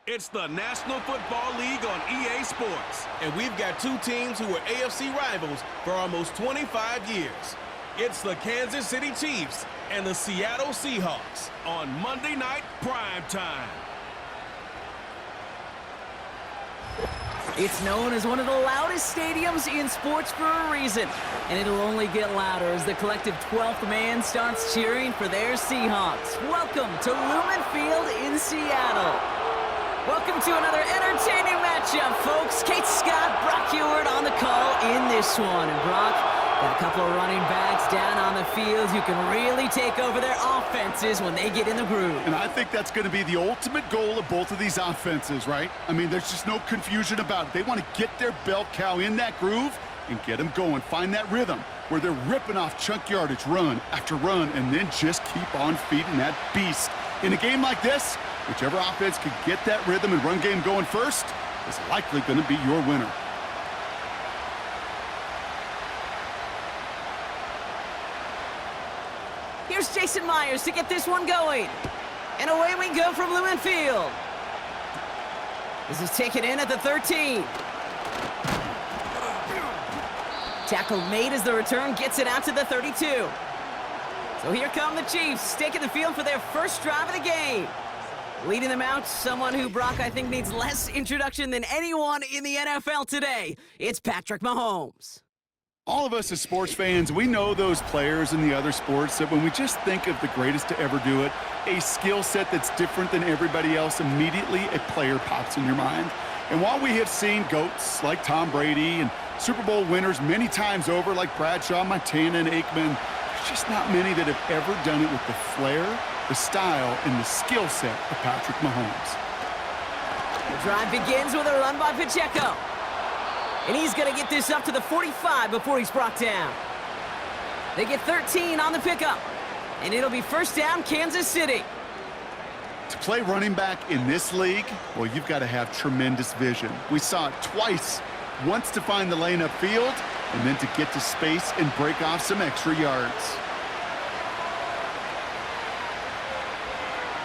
It's the National Football League on EA Sports. And we've got two teams who were AFC rivals for almost 25 years. It's the Kansas City Chiefs and the Seattle Seahawks on Monday Night Prime Time. It's known as one of the loudest stadiums in sports for a reason, and it'll only get louder as the collective 12th man starts cheering for their Seahawks. Welcome to Lumen Field in Seattle. Welcome to another entertaining matchup, folks. Kate Scott, Brock Ewart on the call in this one. And Brock, got a couple of running backs down on the field who can really take over their offenses when they get in the groove. And I think that's going to be the ultimate goal of both of these offenses, right? I mean, there's just no confusion about it. They want to get their bell cow in that groove and get them going. Find that rhythm where they're ripping off chunk yardage, run after run, and then just keep on feeding that beast. In a game like this, whichever offense can get that rhythm and run game going first is likely going to be your winner. Here's Jason Myers to get this one going. And away we go from Lumen Field. This is taken in at the 13. Tackle made as the return gets it out to the 32. So here come the Chiefs, taking the field for their first drive of the game. Leading them out, someone who, Brock, I think needs less introduction than anyone in the NFL today. It's Patrick Mahomes. All of us as sports fans, we know those players in the other sports that when we just think of the greatest to ever do it, a skill set that's different than everybody else, immediately a player pops in your mind. And while we have seen GOATs like Tom Brady and Super Bowl winners many times over like Bradshaw, Montana, and Aikman, there's just not many that have ever done it with the flair, the style, and the skill set of Patrick Mahomes. The drive begins with a run by Pacheco. And he's going to get this up to the 45 before he's brought down. They get 13 on the pickup. And it'll be first down, Kansas City. To play running back in this league, well, you've got to have tremendous vision. We saw it twice. Once to find the lane upfield, and then to get to space and break off some extra yards.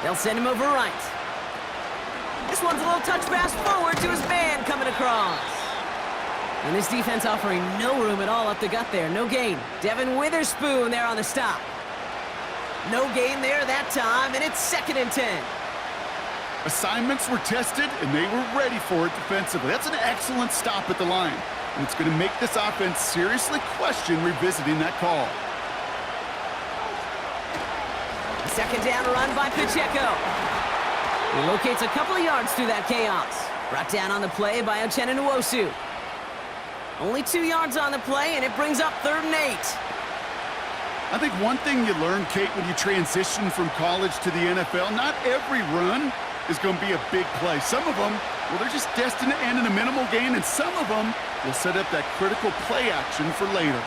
They'll send him over right. This one's a little touch pass forward to his man coming across. And this defense offering no room at all up the gut there. No gain. Devin Witherspoon there on the stop. No gain there that time, and it's 2nd and 10. Assignments were tested, and they were ready for it defensively. That's an excellent stop at the line. And it's going to make this offense seriously question revisiting that call. A 2nd down run by Pacheco. He locates a couple of yards through that chaos. Brought down on the play by Uchenna Nwosu. Only 2 yards on the play, and it brings up 3rd and 8. I think one thing you learn, Kate, when you transition from college to the NFL, not every run is going to be a big play. Some of them, well, they're just destined to end in a minimal gain, and some of them will set up that critical play action for later.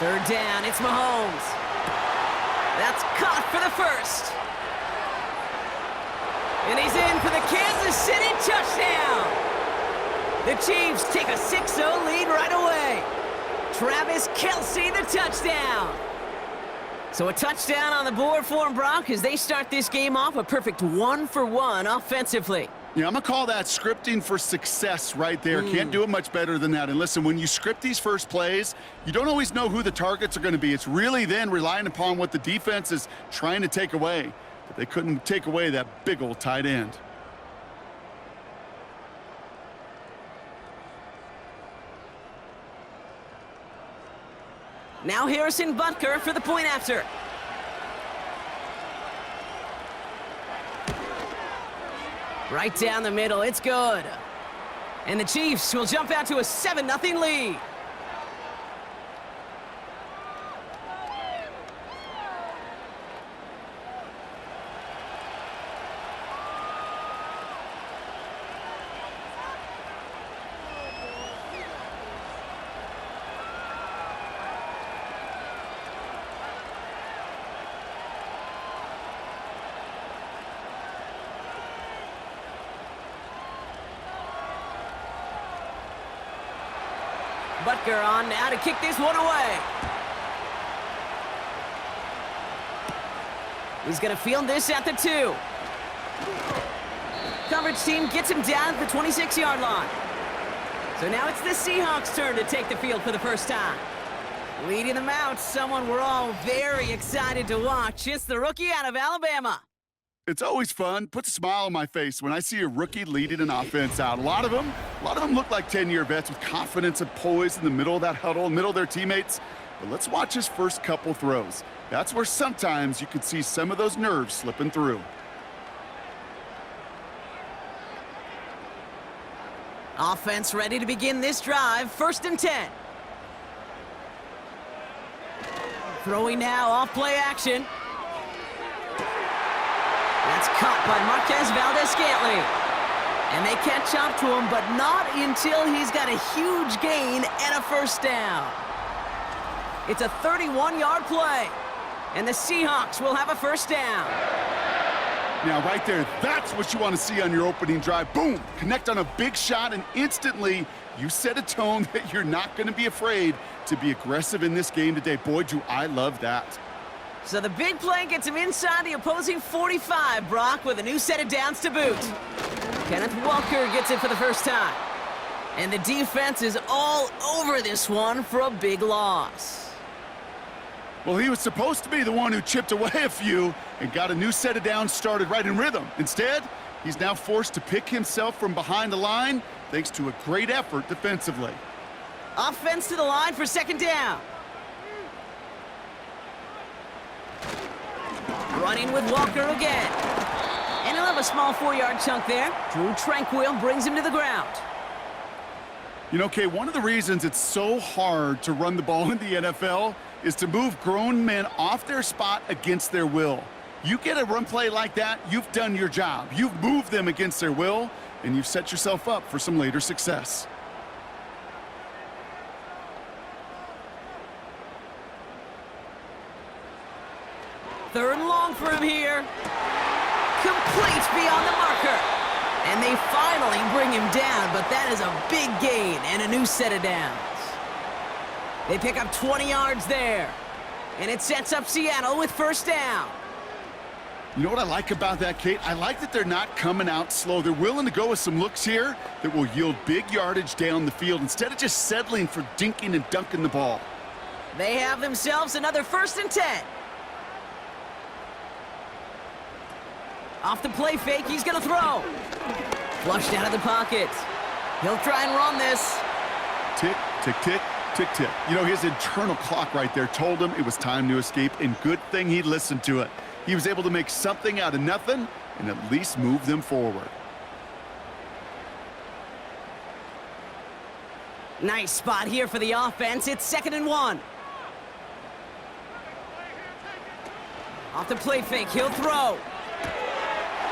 3rd down, it's Mahomes. That's caught for the first. And he's in for the Kansas City touchdown. The Chiefs take a 6-0 lead right away. Travis Kelce, the touchdown. So a touchdown on the board for him, Brock, as they start this game off a perfect 1-for-1 offensively. Yeah, I'm going to call that scripting for success right there. Can't do it much better than that. And listen, when you script these first plays, you don't always know who the targets are going to be. It's really then relying upon what the defense is trying to take away. But they couldn't take away that big old tight end. Now Harrison Butker for the point after. Right down the middle, it's good. And the Chiefs will jump out to a 7-0 lead. Butker on now to kick this one away. He's going to field this at the 2. Coverage team gets him down at the 26-yard line. So now it's the Seahawks' turn to take the field for the first time. Leading them out, someone we're all very excited to watch. It's the rookie out of Alabama. It's always fun, puts a smile on my face when I see a rookie leading an offense out. A lot of them look like 10-year vets with confidence and poise in the middle of that huddle, in the middle of their teammates. But let's watch his first couple throws. That's where sometimes you could see some of those nerves slipping through. Offense ready to begin this drive. 1st and 10. Throwing now, off play action. That's caught by Marquez Valdez-Scantling. And they catch up to him, but not until he's got a huge gain and a 1st down. It's a 31-yard play, and the Seahawks will have a 1st down. Now, right there, that's what you want to see on your opening drive. Boom! Connect on a big shot, and instantly you set a tone that you're not going to be afraid to be aggressive in this game today. Boy, do I love that. So the big play gets him inside the opposing 45, Brock, with a new set of downs to boot. Kenneth Walker gets it for the first time. And the defense is all over this one for a big loss. Well, he was supposed to be the one who chipped away a few and got a new set of downs started right in rhythm. Instead, he's now forced to pick himself from behind the line thanks to a great effort defensively. Offense to the line for 2nd down. Running with Walker again. And he'll have a small 4-yard chunk there. Drew Tranquil brings him to the ground. You know, Kay, one of the reasons it's so hard to run the ball in the NFL is to move grown men off their spot against their will. You get a run play like that, you've done your job. You've moved them against their will, and you've set yourself up for some later success. Third and long for him here. Complete beyond the marker. And they finally bring him down, but that is a big gain and a new set of downs. They pick up 20 yards there. And it sets up Seattle with 1st down. You know what I like about that, Kate? I like that they're not coming out slow. They're willing to go with some looks here that will yield big yardage down the field instead of just settling for dinking and dunking the ball. They have themselves another 1st and 10. Off the play fake, he's going to throw. Flushed out of the pocket. He'll try and run this. Tick, tick, tick, tick, tick. You know, his internal clock right there told him it was time to escape, and good thing he listened to it. He was able to make something out of nothing and at least move them forward. Nice spot here for the offense. It's 2nd and 1. Off the play fake, he'll throw.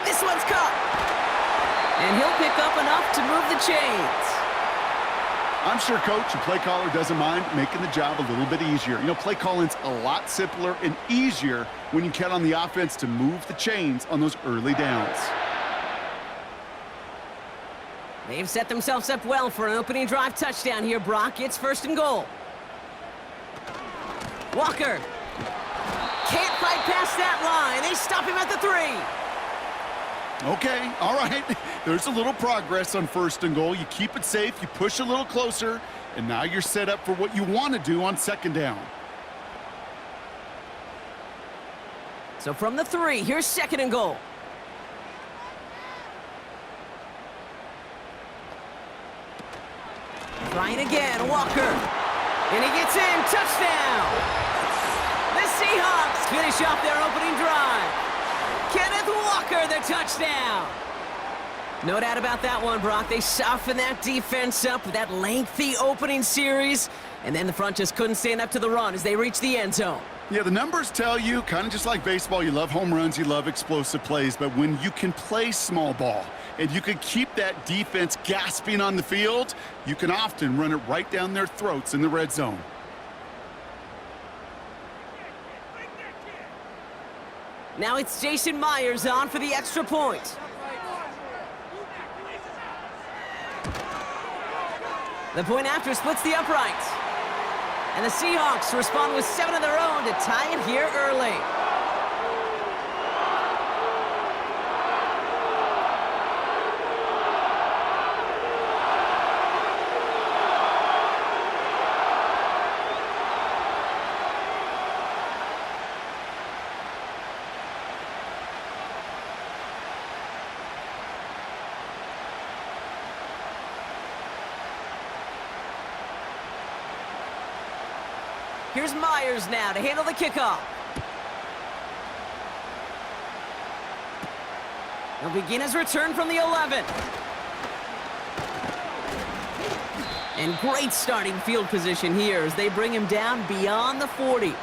This one's caught. And he'll pick up enough to move the chains. I'm sure coach and play caller doesn't mind making the job a little bit easier. You know, play calling's a lot simpler and easier when you count on the offense to move the chains on those early downs. They've set themselves up well for an opening drive touchdown here, Brock. It's 1st and goal. Walker can't fight past that line. They stop him at the 3. Okay, all right. There's a little progress on 1st and goal. You keep it safe, you push a little closer, and now you're set up for what you want to do on 2nd down. So from the 3, here's 2nd and goal. Trying again, Walker. And he gets in, touchdown! The Seahawks finish off their opening drive. Kenneth Walker, the touchdown! No doubt about that one, Brock. They softened that defense up with that lengthy opening series, and then the front just couldn't stand up to the run as they reached the end zone. Yeah, the numbers tell you, kind of just like baseball, you love home runs, you love explosive plays, but when you can play small ball and you can keep that defense gasping on the field, you can often run it right down their throats in the red zone. Now it's Jason Myers on for the extra point. The point after splits the uprights. And the Seahawks respond with 7 of their own to tie it here early. Here's Myers now to handle the kickoff. He'll begin his return from the 11. And great starting field position here as they bring him down beyond the 40.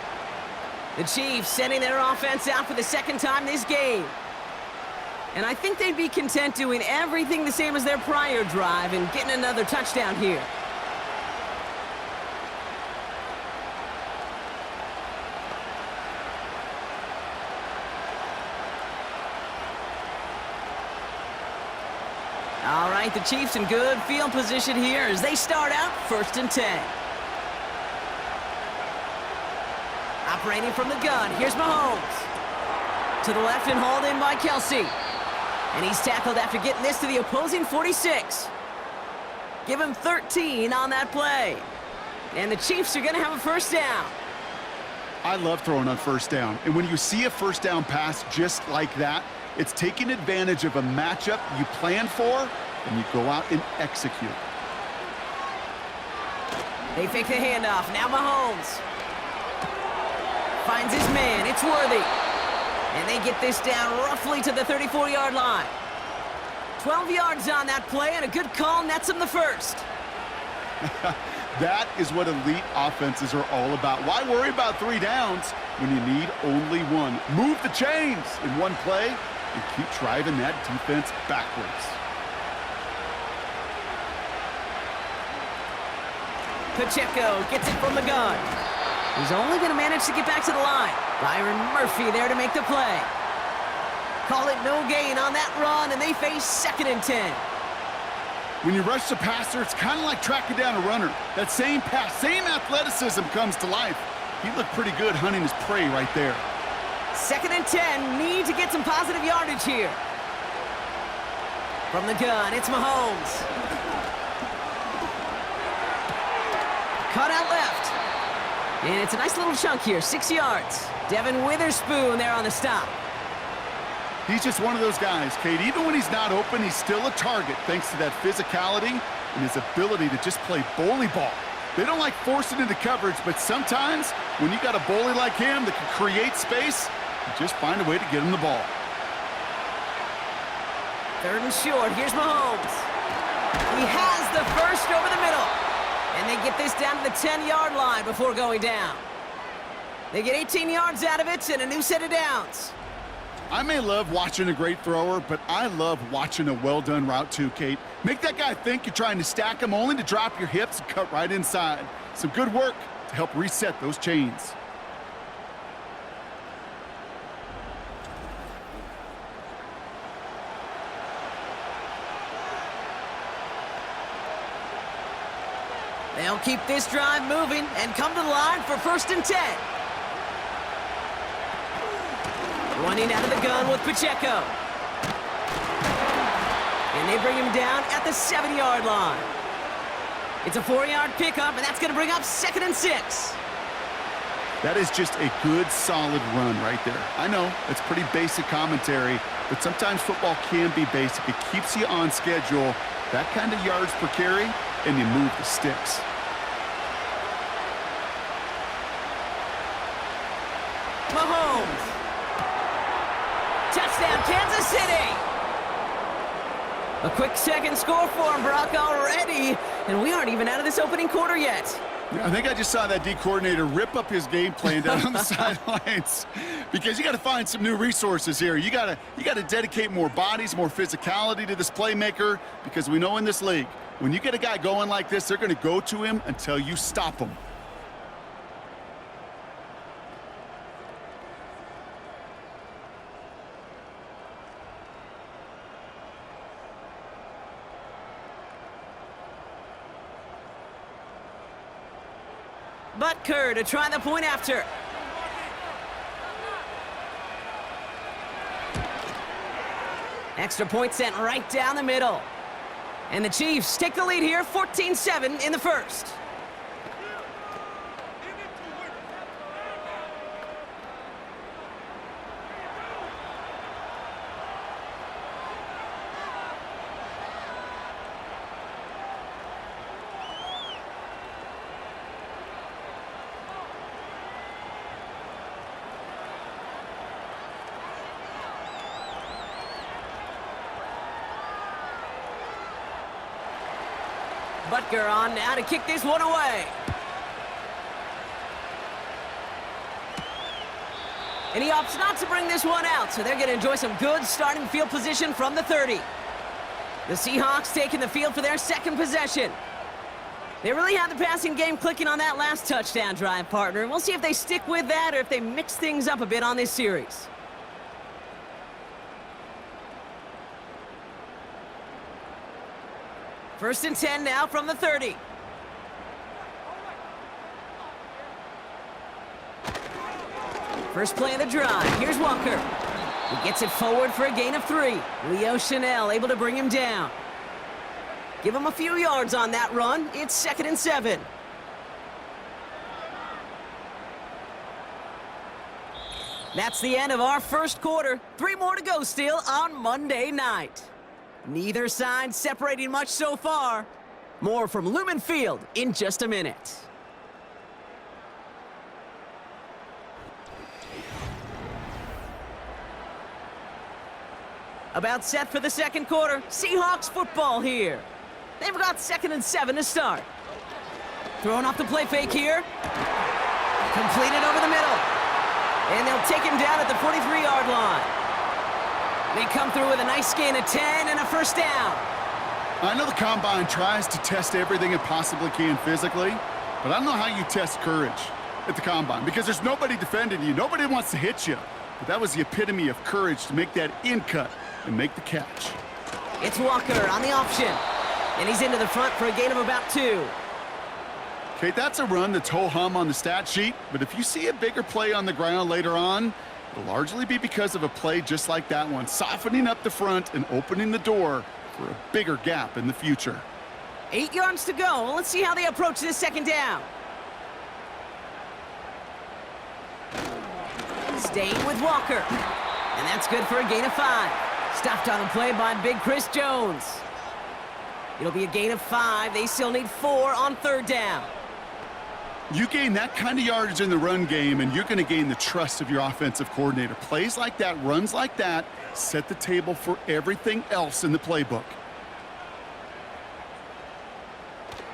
The Chiefs sending their offense out for the second time this game. And I think they'd be content doing everything the same as their prior drive and getting another touchdown here. All right, the Chiefs in good field position here as they start out 1st and 10. Operating from the gun, here's Mahomes. To the left and hauled in by Kelsey. And he's tackled after getting this to the opposing 46. Give him 13 on that play. And the Chiefs are going to have a first down. I love throwing on first down. And when you see a first down pass just like that, it's taking advantage of a matchup you plan for, and you go out and execute. They fake the handoff. Now Mahomes finds his man. It's Worthy. And they get this down roughly to the 34-yard line. 12 yards on that play, and a good call nets him the first. That is what elite offenses are all about. Why worry about 3 downs when you need only 1? Move the chains in one play and keep driving that defense backwards. Pacheco gets it from the gun. He's only going to manage to get back to the line. Byron Murphy there to make the play. Call it no gain on that run, and they face 2nd and 10. When you rush the passer, it's kind of like tracking down a runner. That same pass, same athleticism comes to life. He looked pretty good hunting his prey right there. 2nd and 10, need to get some positive yardage here. From the gun, it's Mahomes. Cut out left. And it's a nice little chunk here, 6 yards. Devin Witherspoon there on the stop. He's just one of those guys, Kate. Even when he's not open, he's still a target thanks to that physicality and his ability to just play bully ball. They don't like forcing into coverage, but sometimes when you got a bully like him that can create space, you just find a way to get him the ball. 3rd and short, here's Mahomes. He has the first over the middle. And they get this down to the 10-yard line before going down. They get 18 yards out of it and a new set of downs. I may love watching a great thrower, but I love watching a well-done route too, Kate. Make that guy think you're trying to stack him only to drop your hips and cut right inside. Some good work to help reset those chains. They'll keep this drive moving and come to the line for 1st and 10. Running out of the gun with Pacheco. And they bring him down at the 7-yard line. It's a 4-yard pickup, and that's going to bring up 2nd and 6. That is just a good, solid run right there. I know, it's pretty basic commentary, but sometimes football can be basic. It keeps you on schedule, that kind of yards per carry, and you move the sticks. Mahomes. Touchdown, Kansas City. A quick second score for him, Brock, already. And we aren't even out of this opening quarter yet. I think I just saw that D coordinator rip up his game plan down on the sidelines because you got to find some new resources here. You got to dedicate more bodies, more physicality to this playmaker because we know in this league, when you get a guy going like this, they're going to go to him until you stop him. Butker to try the point after. Extra point sent right down the middle. And the Chiefs take the lead here, 14-7 in the first. Butker on now to kick this one away. And he opts not to bring this one out, so they're going to enjoy some good starting field position from the 30. The Seahawks taking the field for their second possession. They really had the passing game clicking on that last touchdown drive, partner. And we'll see if they stick with that or if they mix things up a bit on this series. First and 10 now from the 30. First play of the drive. Here's Walker. He gets it forward for a gain of 3. Leo Chanel able to bring him down. Give him a few yards on that run. It's 2nd and 7. That's the end of our first quarter. 3 more to go still on Monday night. Neither side separating much so far. More from Lumen Field in just a minute. About set for the second quarter. Seahawks football here. They've got 2nd and 7 to start. Throwing off the play fake here. Completed over the middle. And they'll take him down at the 43-yard line. They come through with a nice gain of 10 and a first down. I know the Combine tries to test everything it possibly can physically, but I don't know how you test courage at the Combine because there's nobody defending you. Nobody wants to hit you. But that was the epitome of courage to make that in cut and make the catch. It's Walker on the option. And he's into the front for a gain of about 2. Okay, that's a run that's ho-hum on the stat sheet, but if you see a bigger play on the ground later on, it'll largely be because of a play just like that one, softening up the front and opening the door for a bigger gap in the future. 8 yards to go. Let's see how they approach this second down. Staying with Walker. And that's good for a gain of 5. Stopped on the play by big Chris Jones. It'll be a gain of 5. They still need 4 on 3rd down. You gain that kind of yardage in the run game, and you're going to gain the trust of your offensive coordinator. Plays like that, runs like that, set the table for everything else in the playbook.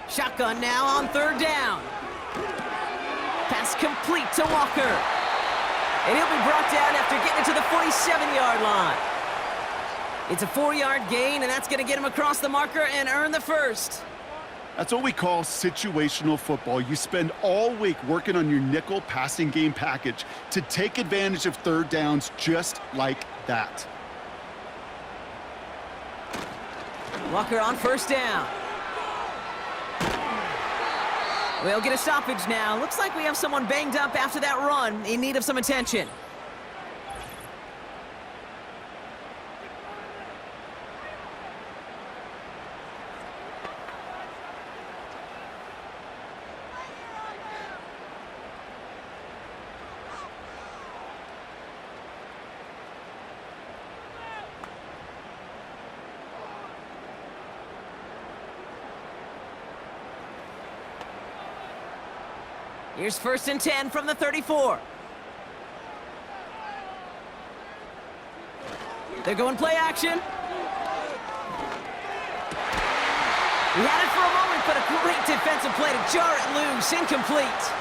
Shotgun now on 3rd down. Pass complete to Walker. And he'll be brought down after getting it to the 47-yard line. It's a 4-yard gain, and that's going to get him across the marker and earn the first. That's what we call situational football. You spend all week working on your nickel passing game package to take advantage of 3rd downs just like that. Walker on 1st down. We'll get a stoppage now. Looks like we have someone banged up after that run in need of some attention. Here's 1st and 10 from the 34. They're going play action. He had it for a moment, but a great defensive play to jar it loose. Incomplete.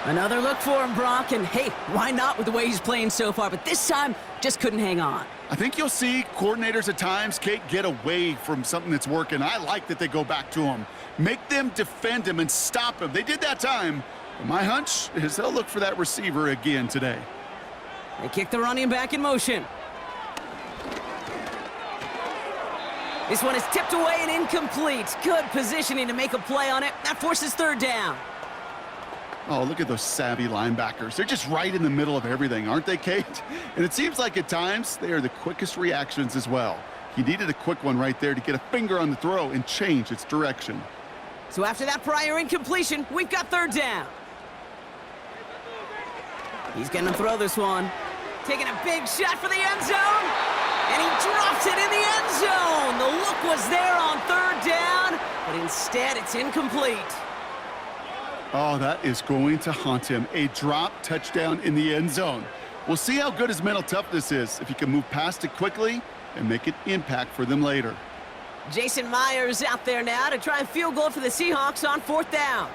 Another look for him, Brock, and hey, why not with the way he's playing so far? But this time, just couldn't hang on. I think you'll see coordinators at times, Kate, get away from something that's working. I like that they go back to him. Make them defend him and stop him. They did that time. But my hunch is they'll look for that receiver again today. They kick the running back in motion. This one is tipped away and incomplete. Good positioning to make a play on it. That forces 3rd down. Oh, look at those savvy linebackers. They're just right in the middle of everything, aren't they, Kate? And it seems like at times they are the quickest reactions as well. He needed a quick one right there to get a finger on the throw and change its direction. So after that prior incompletion, we've got 3rd down. He's going to throw this one. Taking a big shot for the end zone. And he drops it in the end zone. The look was there on 3rd down, but instead it's incomplete. Oh, that is going to haunt him. A drop touchdown in the end zone. We'll see how good his mental toughness is if he can move past it quickly and make an impact for them later. Jason Myers out there now to try and field goal for the Seahawks on 4th down.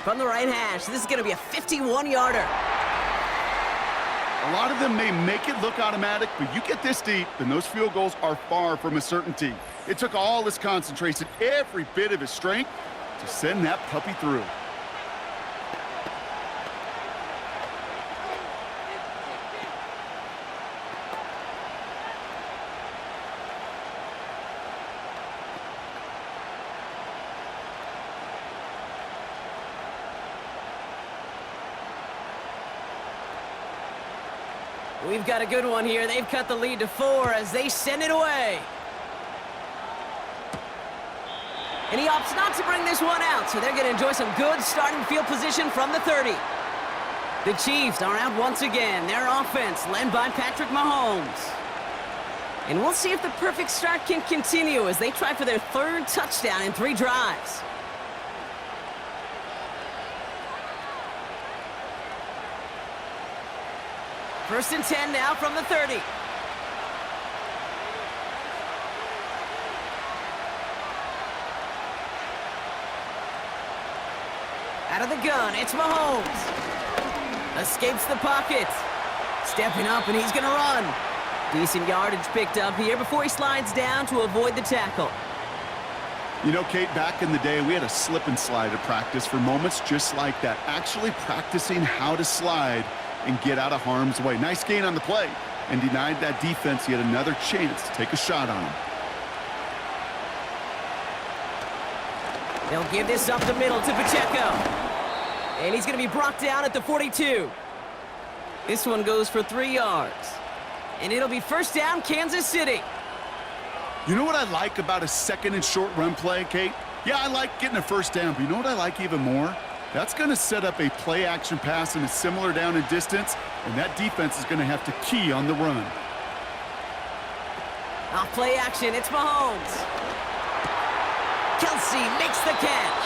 From the right hash, this is going to be a 51-yarder. A lot of them may make it look automatic, but you get this deep, and those field goals are far from a certainty. It took all his concentration, every bit of his strength, to send that puppy through. We've got a good one here. They've cut the lead to 4 as they send it away. And he opts not to bring this one out, so they're going to enjoy some good starting field position from the 30. The Chiefs are out once again. Their offense led by Patrick Mahomes. And we'll see if the perfect start can continue as they try for their 3rd touchdown in 3 drives. First and 10 now from the 30. Out of the gun, it's Mahomes. Escapes the pocket. Stepping up, and he's going to run. Decent yardage picked up here before he slides down to avoid the tackle. You know, Kate, back in the day, we had a slip and slide at practice for moments just like that. Actually practicing how to slide and get out of harm's way. Nice gain on the play, and denied that defense yet another chance to take a shot on him. They'll give this up the middle to Pacheco. And he's going to be brought down at the 42. This one goes for 3 yards. And it'll be first down, Kansas City. You know what I like about a 2nd and short run play, Kate? Yeah, I like getting a first down, but you know what I like even more? That's going to set up a play-action pass in a similar down and distance, and that defense is going to have to key on the run. Off play action, it's Mahomes. Kelsey makes the catch.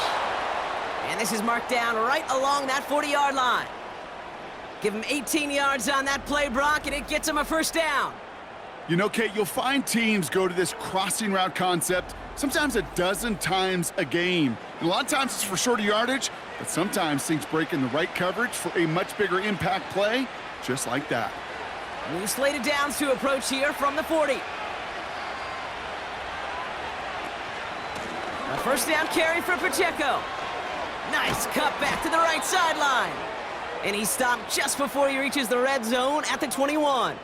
And this is marked down right along that 40-yard line. Give him 18 yards on that play, Brock, and it gets him a first down. You know, Kate, you'll find teams go to this crossing route concept sometimes a dozen times a game. And a lot of times it's for shorter yardage, but sometimes things break in the right coverage for a much bigger impact play, just like that. New slated downs to approach here from the 40. A first down carry for Pacheco. Nice cut back to the right sideline. And he stopped just before he reaches the red zone at the 21.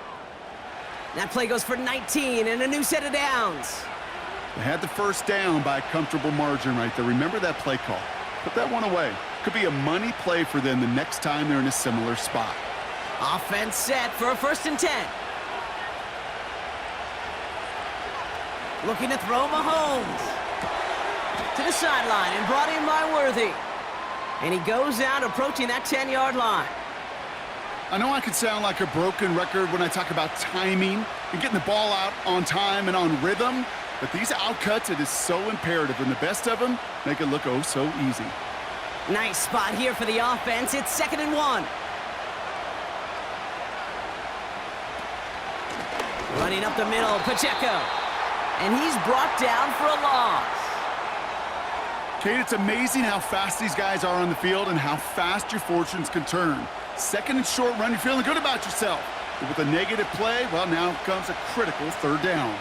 That play goes for 19 and a new set of downs. They had the first down by a comfortable margin right there. Remember that play call. Put that one away. Could be a money play for them the next time they're in a similar spot. Offense set for a first and 10. Looking to throw Mahomes to the sideline and brought in by Worthy. And he goes out approaching that 10-yard line. I know I could sound like a broken record when I talk about timing and getting the ball out on time and on rhythm, but these outcuts, it is so imperative, and the best of them make it look oh so easy. Nice spot here for the offense. It's 2nd and 1. Running up the middle, Pacheco. And he's brought down for a loss. Kate, it's amazing how fast these guys are on the field and how fast your fortunes can turn. 2nd and short run, you're feeling good about yourself. But with a negative play, well, now comes a critical 3rd down.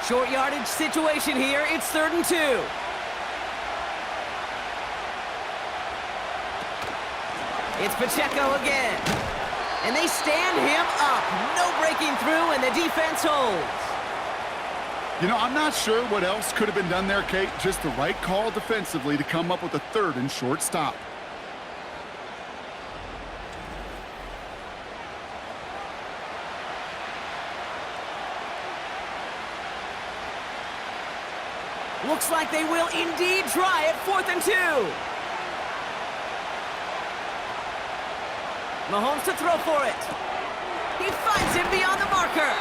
Short yardage situation here. It's 3rd and 2. It's Pacheco again. And they stand him up. No breaking through, and the defense holds. You know, I'm not sure what else could have been done there, Kate. Just the right call defensively to come up with a 3rd and short stop. Looks like they will indeed try it. 4th and 2. Mahomes to throw for it. He finds him beyond the marker.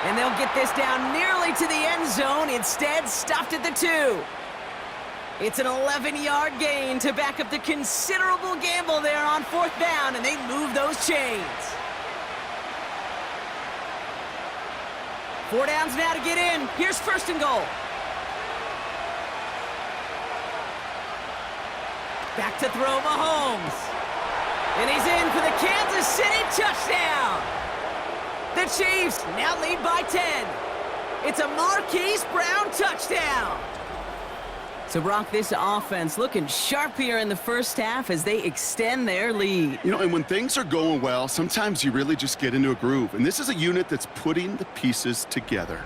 And they'll get this down nearly to the end zone. Instead, stopped at the 2. It's an 11-yard gain to back up the considerable gamble there on 4th down, and they move those chains. 4 downs now to get in. Here's 1st and goal. Back to throw Mahomes. And he's in for the Kansas City touchdown. The Chiefs now lead by 10. It's a Marquise Brown touchdown. So, Brock, this offense looking sharp here in the first half as they extend their lead. You know, and when things are going well, sometimes you really just get into a groove. And this is a unit that's putting the pieces together.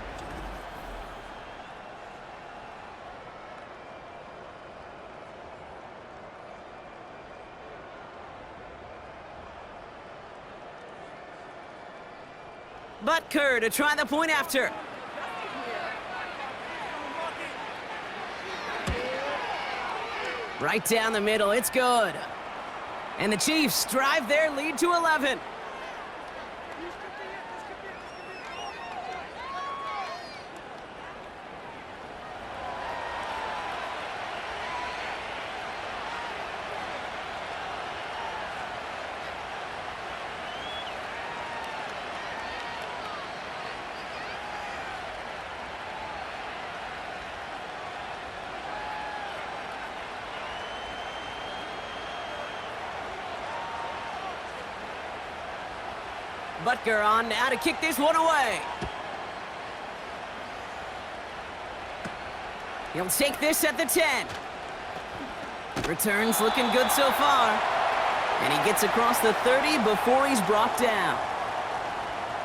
Butker to try the point after. Right down the middle, it's good. And the Chiefs drive their lead to 11. Butker on now to kick this one away. He'll take this at the 10. Returns looking good so far. And he gets across the 30 before he's brought down.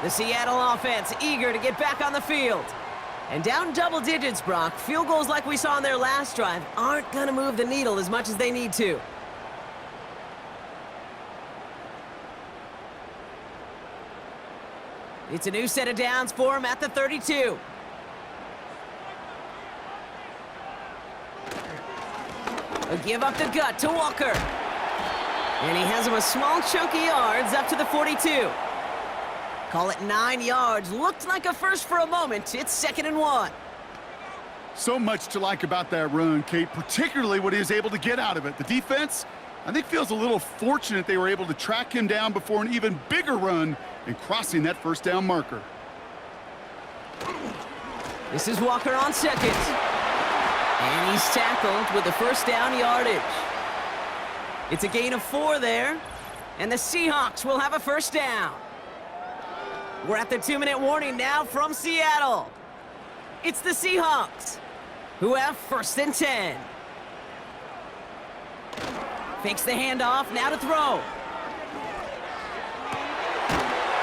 The Seattle offense eager to get back on the field. And down double digits, Brock. Field goals like we saw in their last drive aren't going to move the needle as much as they need to. It's a new set of downs for him at the 32. A give up the gut to Walker. And he has him a small chunk of yards up to the 42. Call it 9 yards. Looked like a first for a moment. It's 2nd and 1. So much to like about that run, Kate, particularly what he was able to get out of it. The defense, I think, feels a little fortunate they were able to track him down before an even bigger run and crossing that first down marker. This is Walker on 2nd. And he's tackled with the first down yardage. It's a gain of 4 there. And the Seahawks will have a first down. We're at the 2-minute warning now from Seattle. It's the Seahawks who have 1st and 10. Fakes the handoff, now to throw.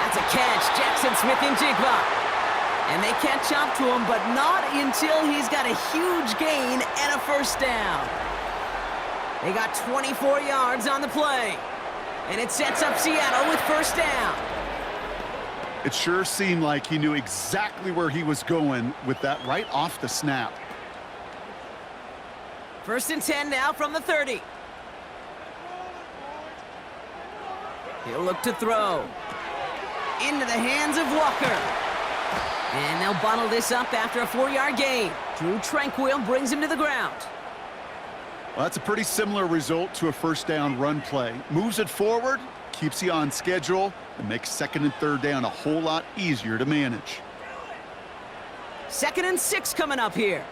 That's a catch, Jackson Smith-Njigba. And they catch up to him, but not until he's got a huge gain and a first down. They got 24 yards on the play. And it sets up Seattle with first down. It sure seemed like he knew exactly where he was going with that right off the snap. 1st and 10 now from the 30. He'll look to throw. Into the hands of Walker. And they'll bottle this up after a 4-yard gain. Drew Tranquil brings him to the ground. Well, that's a pretty similar result to a first down run play. Moves it forward, keeps you on schedule, and makes 2nd and 3rd down a whole lot easier to manage. 2nd and 6 coming up here.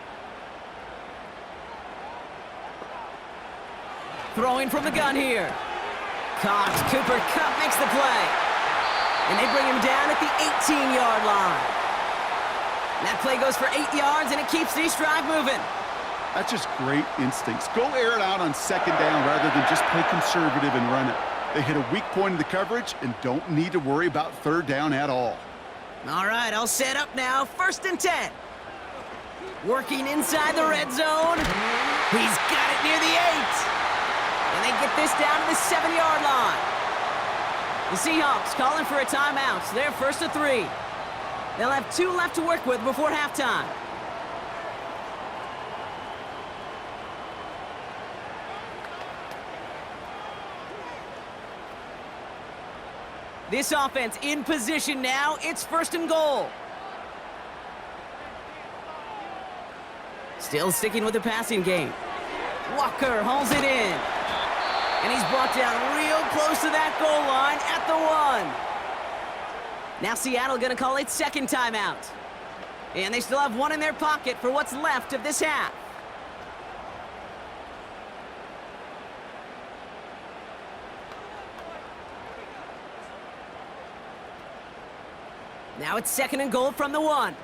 Throwing from the gun here. Caught. Cooper Kupp makes the play. And they bring him down at the 18-yard line. That play goes for 8 yards, and it keeps this drive moving. That's just great instincts. Go air it out on 2nd down rather than just play conservative and run it. They hit a weak point in the coverage and don't need to worry about 3rd down at all. All right, I'll set up now. 1st and 10. Working inside the red zone. He's got it near the 8. And they get this down to the 7-yard line. The Seahawks calling for a timeout. They're 1st and 3. They'll have 2 left to work with before halftime. This offense in position now. It's 1st and goal. Still sticking with the passing game. Walker hauls it in. And he's brought down real close to that goal line at the 1. Now Seattle going to call it 2nd timeout. And they still have 1 in their pocket for what's left of this half. Now it's 2nd and goal from the 1.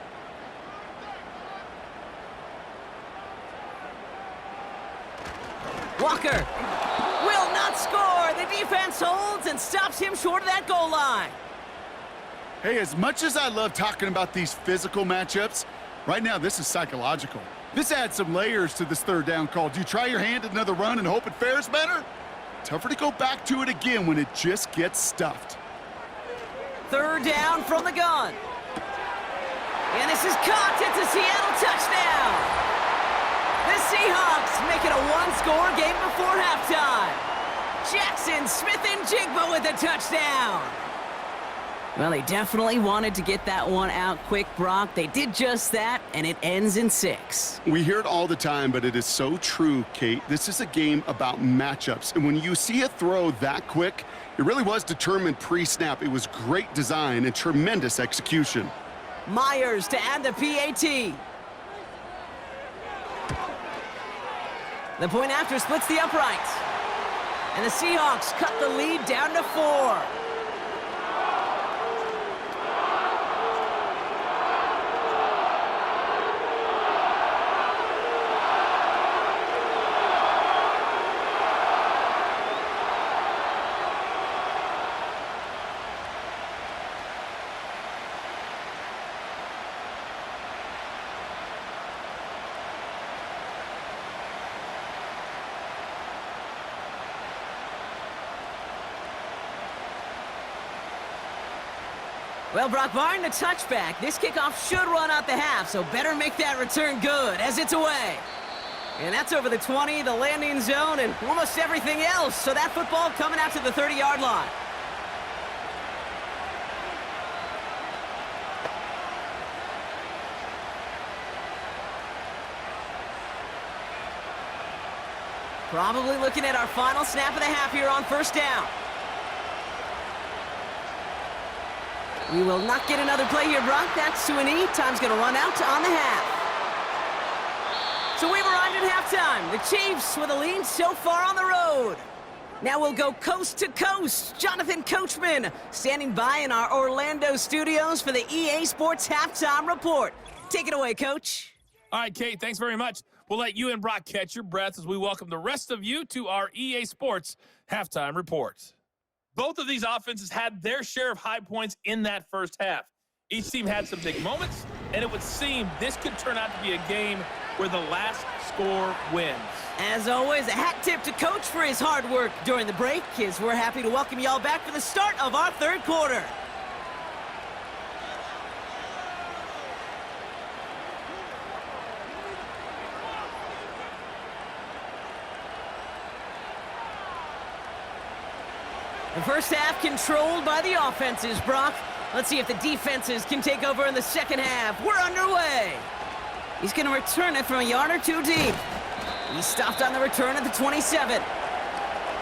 Walker will not score. The defense holds and stops him short of that goal line. Hey, as much as I love talking about these physical matchups, right now this is psychological. This adds some layers to this 3rd down call. Do you try your hand at another run and hope it fares better? Tougher to go back to it again when it just gets stuffed. 3rd down from the gun. And this is caught. It's a Seattle touchdown. The Seahawks make it a 1-score game before halftime. Jackson, Smith, and Jigba with a touchdown. Well, they definitely wanted to get that one out quick, Brock. They did just that, and it ends in 6. We hear it all the time, but it is so true, Kate. This is a game about matchups. And when you see a throw that quick, it really was determined pre-snap. It was great design and tremendous execution. Myers to add the PAT. The point after splits the uprights. And the Seahawks cut the lead down to 4. Well, Brock, barring the touchback, this kickoff should run out the half, so better make that return good as it's away. And that's over the 20, the landing zone, and almost everything else. So that football coming out to the 30-yard line. Probably looking at our final snap of the half here on 1st down. We will not get another play here, Brock. That's to an E. Time's going to run out on the half. So we've arrived at halftime. The Chiefs with a lead so far on the road. Now we'll go coast to coast. Jonathan Coachman standing by in our Orlando studios for the EA Sports Halftime Report. Take it away, Coach. All right, Kate, thanks very much. We'll let you and Brock catch your breath as we welcome the rest of you to our EA Sports Halftime Report. Both of these offenses had their share of high points in that first half. Each team had some big moments, and it would seem this could turn out to be a game where the last score wins. As always, a hat tip to Coach for his hard work during the break, as we're happy to welcome y'all back for the start of our 3rd quarter. The first half controlled by the offenses, Brock. Let's see if the defenses can take over in the second half. We're underway. He's going to return it from a yard or 2 deep. He stopped on the return at the 27.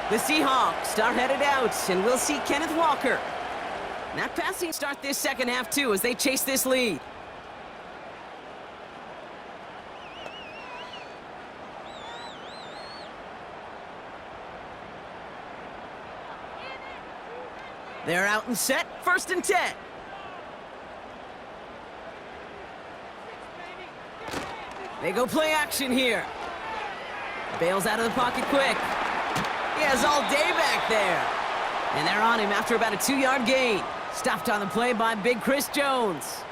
The Seahawks are headed out, and we'll see Kenneth Walker. Not passing start this second half, too, as they chase this lead. They're out and set, 1st and 10. They go play action here. Bails out of the pocket quick. He has all day back there. And they're on him after about a 2-yard gain. Stopped on the play by Big Chris Jones.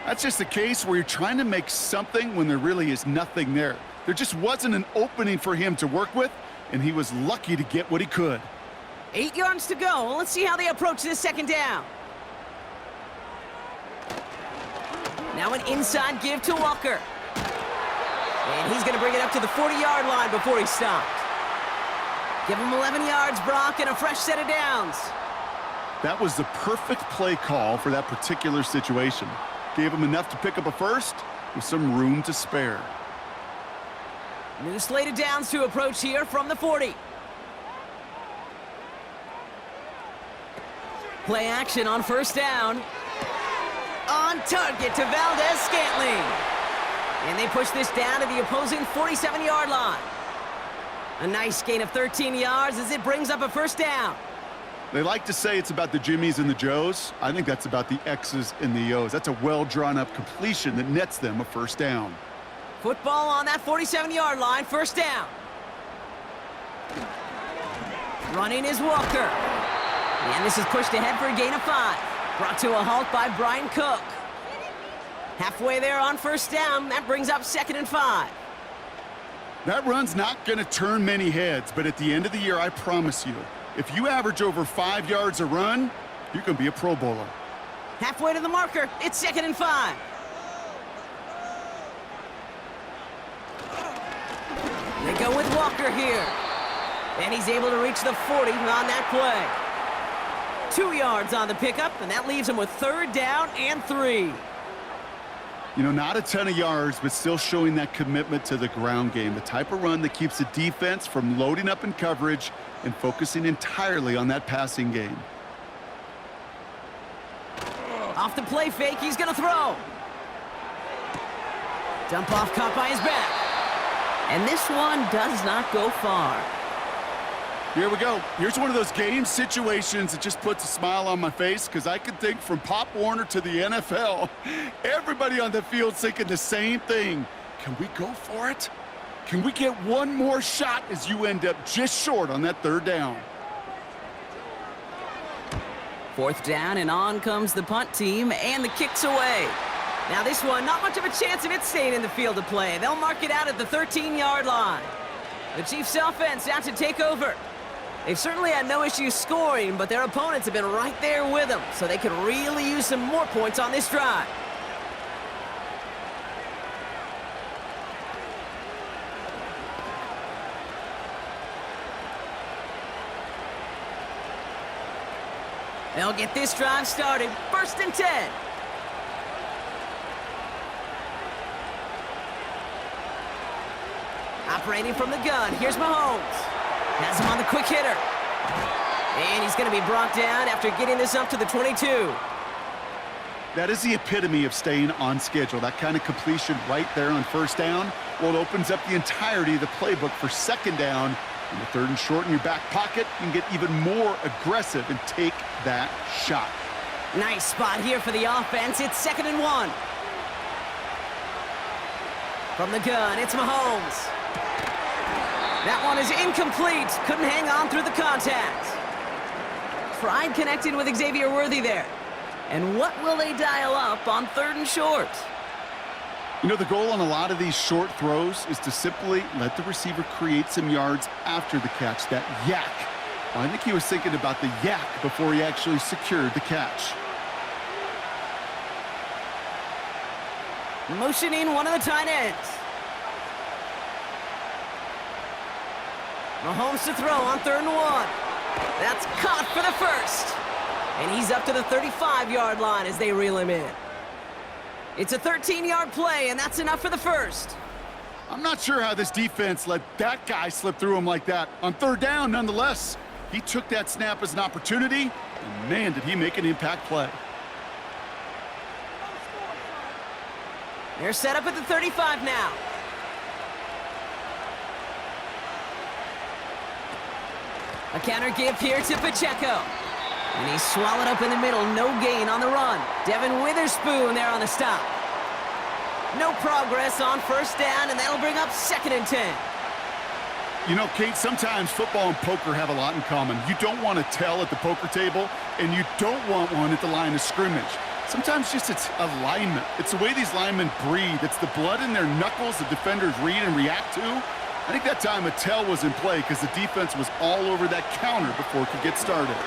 That's just a case where you're trying to make something when there really is nothing there. There just wasn't an opening for him to work with, and he was lucky to get what he could. 8 yards to go. Let's see how they approach this second down. Now an inside give to Walker. And he's going to bring it up to the 40-yard line before he stopped. Give him 11 yards, Brock, and a fresh set of downs. That was the perfect play call for that particular situation. Gave him enough to pick up a first with some room to spare. New slate of downs to approach here from the 40. Play action on 1st down. On target to Valdez-Scantling. And they push this down to the opposing 47-yard line. A nice gain of 13 yards as it brings up a 1st down. They like to say it's about the Jimmies and the Joes. I think that's about the X's and the O's. That's a well-drawn-up completion that nets them a first down. Football on that 47-yard line, first down. Running is Walker. And this is pushed ahead for a gain of 5. Brought to a halt by Brian Cook. Halfway there on first down. That brings up 2nd and 5. That run's not going to turn many heads, but at the end of the year, I promise you, if you average over 5 yards a run, you're going to be a Pro Bowler. Halfway to the marker. It's 2nd and 5. They go with Walker here. And he's able to reach the 40 on that play. 2 yards on the pickup, and that leaves him with 3rd down and 3. You know, not a ton of yards, but still showing that commitment to the ground game. The type of run that keeps the defense from loading up in coverage and focusing entirely on that passing game. Off the play fake, he's going to throw. Dump off caught by his back. And this one does not go far. Here we go. Here's one of those game situations that just puts a smile on my face because I can think from Pop Warner to the NFL, everybody on the field's thinking the same thing. Can we go for it? Can we get one more shot as you end up just short on that 3rd down? 4th down, and on comes the punt team, and the kick's away. Now this one, not much of a chance of it staying in the field of play. They'll mark it out at the 13-yard line. The Chiefs' offense out to take over. They've certainly had no issues scoring, but their opponents have been right there with them, so they could really use some more points on this drive. They'll get this drive started. 1st and 10. Operating from the gun, here's Mahomes. Has him on the quick hitter. And he's going to be brought down after getting this up to the 22. That is the epitome of staying on schedule. That kind of completion right there on 1st down. Well, it opens up the entirety of the playbook for 2nd down. And the 3rd and short in your back pocket, you can get even more aggressive and take that shot. Nice spot here for the offense. It's 2nd and 1. From the gun, it's Mahomes. That one is incomplete. Couldn't hang on through the contact. Tried connecting with Xavier Worthy there. And what will they dial up on 3rd and short? You know, the goal on a lot of these short throws is to simply let the receiver create some yards after the catch, that yak. Well, I think he was thinking about the yak before he actually secured the catch. Motioning one of the tight ends. Mahomes to throw on 3rd and 1. That's caught for the 1st. And he's up to the 35-yard line as they reel him in. It's a 13-yard play, and that's enough for the 1st. I'm not sure how this defense let that guy slip through him like that. On 3rd down, nonetheless, he took that snap as an opportunity, and man, did he make an impact play. They're set up at the 35 now. A counter give here to Pacheco. And he's swallowed up in the middle. No gain on the run. Devin Witherspoon there on the stop. No progress on 1st down, and that'll bring up 2nd and 10. You know, Kate, sometimes football and poker have a lot in common. You don't want to tell at the poker table, and you don't want one at the line of scrimmage. Sometimes just it's alignment. It's the way these linemen breathe. It's the blood in their knuckles the defenders read and react to. I think that time a tell was in play because the defense was all over that counter before it could get started.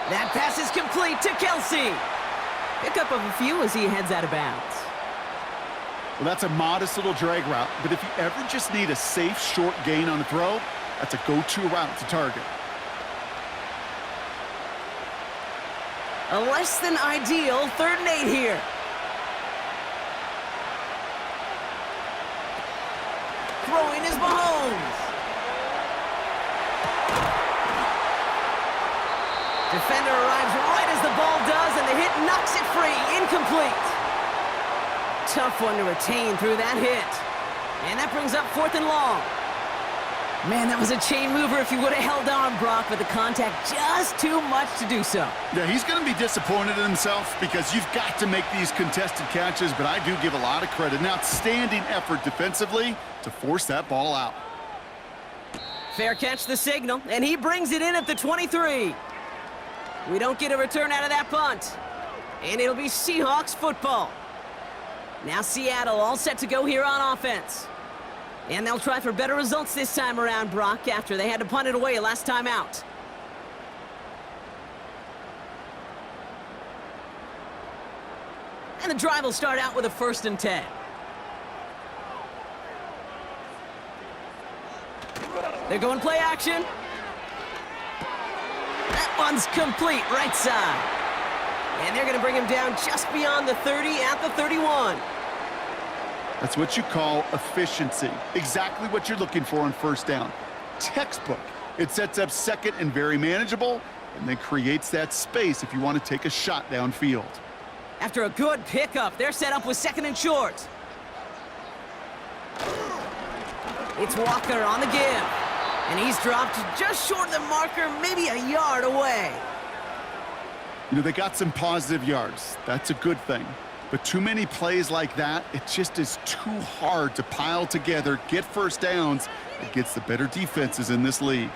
That pass is complete to Kelsey. Pickup of a few as he heads out of bounds. Well, that's a modest little drag route, but if you ever just need a safe, short gain on the throw, that's a go-to route to target. A less than ideal 3rd and 8 here. Throwing is Mahomes. Defender arrives right as the ball does, and the hit knocks it free. Incomplete. Tough one to retain through that hit. And that brings up 4th and long. Man, that was a chain mover if he would have held on, Brock, but the contact just too much to do so. Yeah, he's going to be disappointed in himself because you've got to make these contested catches, but I do give a lot of credit. An outstanding effort defensively to force that ball out. Fair catch the signal, and he brings it in at the 23. We don't get a return out of that punt, and it'll be Seahawks football. Now Seattle all set to go here on offense. And they'll try for better results this time around, Brock, after they had to punt it away last time out. And the drive will start out with a 1st and 10. They're going play action. That one's complete, right side. And they're going to bring him down just beyond the 30 at the 31. That's what you call efficiency. Exactly what you're looking for on 1st down. Textbook. It sets up 2nd and very manageable, and then creates that space if you want to take a shot downfield. After a good pickup, they're set up with 2nd and short. It's Walker on the give. And he's dropped just short of the marker, maybe a yard away. You know, they got some positive yards. That's a good thing. But too many plays like that, it just is too hard to pile together, get 1st downs against the better defenses in this league.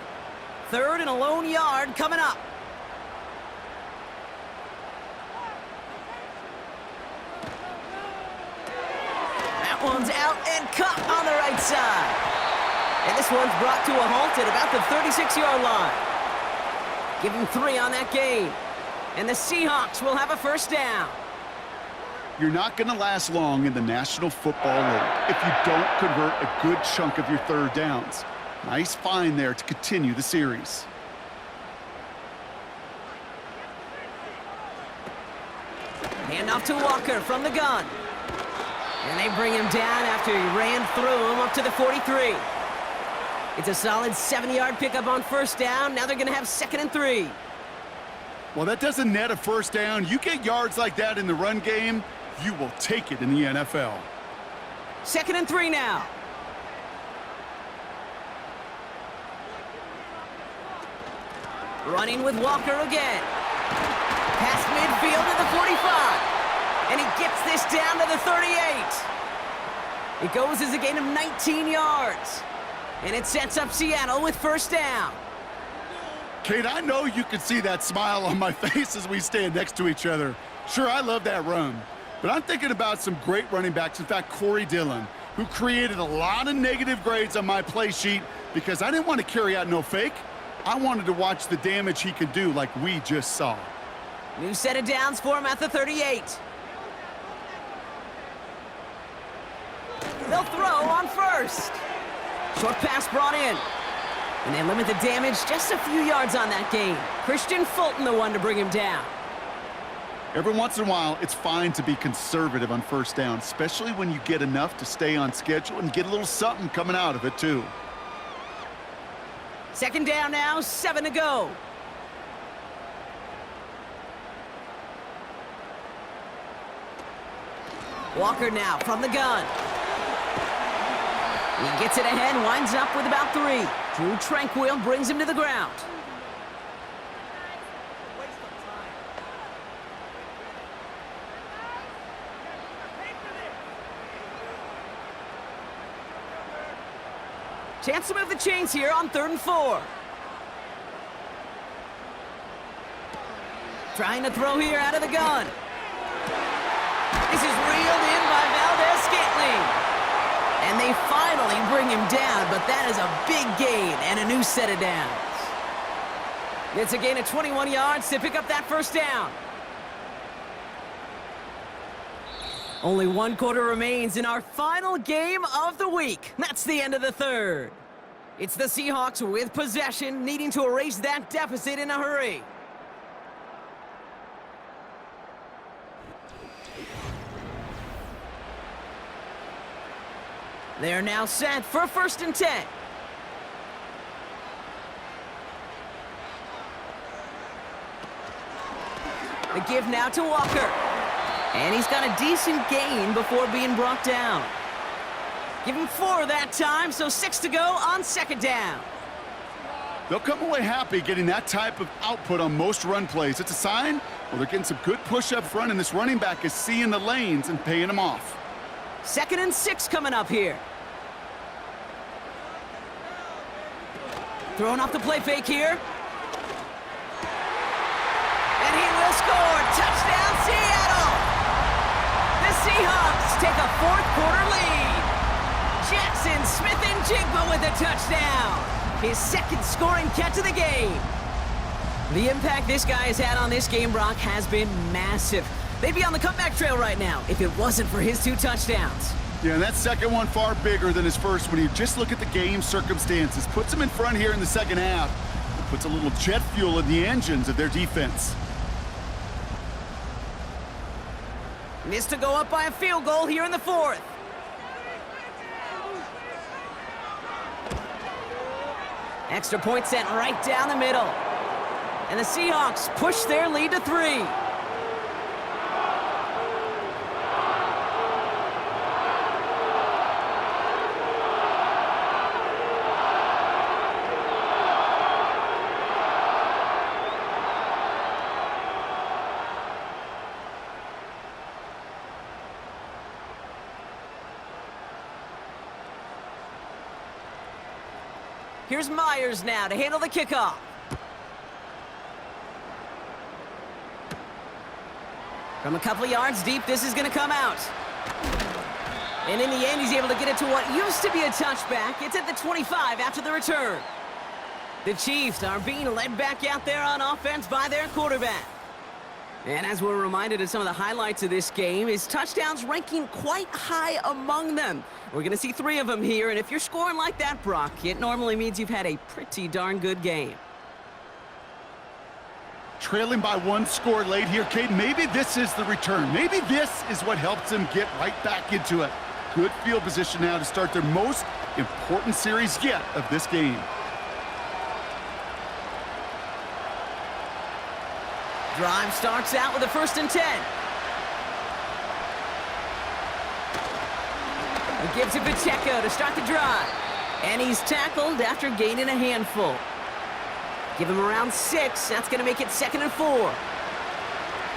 3rd and a lone yard coming up. That one's out and cut on the right side. And this one's brought to a halt at about the 36-yard line. Give him 3 on that game. And the Seahawks will have a 1st down. You're not going to last long in the National Football League if you don't convert a good chunk of your 3rd downs. Nice find there to continue the series. Hand off to Walker from the gun. And they bring him down after he ran through him up to the 43. It's a solid 70-yard pickup on 1st down. Now they're going to have 2nd and 3. Well, that doesn't net a 1st down. You get yards like that in the run game, you will take it in the NFL. 2nd and 3 now. Running with Walker again. Past midfield to the 45. And he gets this down to the 38. It goes as a gain of 19 yards. And it sets up Seattle with 1st down. Kate, I know you can see that smile on my face as we stand next to each other. Sure, I love that run. But I'm thinking about some great running backs. In fact, Corey Dillon, who created a lot of negative grades on my play sheet because I didn't want to carry out no fake. I wanted to watch the damage he could do like we just saw. New set of downs for him at the 38. They'll throw on 1st. Short pass brought in. And they limit the damage just a few yards on that game. Christian Fulton the one to bring him down. Every once in a while, it's fine to be conservative on 1st down, especially when you get enough to stay on schedule and get a little something coming out of it, too. 2nd down now, 7 to go. Walker now from the gun. He gets it ahead, winds up with about 3. Drew Tranquil brings him to the ground. Chance to move the chains here on 3rd and 4. Trying to throw here out of the gun. This is reeled in by Valdez-Scantling. And they finally bring him down, but that is a big gain and a new set of downs. It's a gain of 21 yards to pick up that 1st down. Only 1 quarter remains in our final game of the week. That's the end of the 3rd. It's the Seahawks with possession, needing to erase that deficit in a hurry. They're now set for 1st and 10. The give now to Walker. And he's got a decent gain before being brought down. Give him 4 that time, so 6 to go on second down. They'll come away happy getting that type of output on most run plays. It's a sign, well, they're getting some good push up front, and this running back is seeing the lanes and paying them off. 2nd and 6 coming up here. Throwing off the play fake here. And he will score. Touchdown, Seattle! The Seahawks take a 4th quarter lead. Jackson Smith-Njigba with a touchdown. His 2nd scoring catch of the game. The impact this guy has had on this game, Brock, has been massive. They'd be on the comeback trail right now if it wasn't for his 2 touchdowns. Yeah, and that second one far bigger than his first when you just look at the game circumstances. Puts him in front here in the second half. It puts a little jet fuel in the engines of their defense. Missed to go up by a field goal here in the 4th. Extra point sent right down the middle. And the Seahawks push their lead to 3. Here's Myers now to handle the kickoff. From a couple of yards deep, this is going to come out. And in the end, he's able to get it to what used to be a touchback. It's at the 25 after the return. The Chiefs are being led back out there on offense by their quarterback. And as we're reminded of some of the highlights of this game, his touchdowns ranking quite high among them. We're going to see 3 of them here, and if you're scoring like that, Brock, it normally means you've had a pretty darn good game. Trailing by 1 score late here, Cade. Maybe this is the return. Maybe this is what helps them get right back into it. Good field position now to start their most important series yet of this game. Drive starts out with a 1st and 10. It gives it Pacheco to start the drive. And he's tackled after gaining a handful. Give him around 6. That's going to make it 2nd and 4.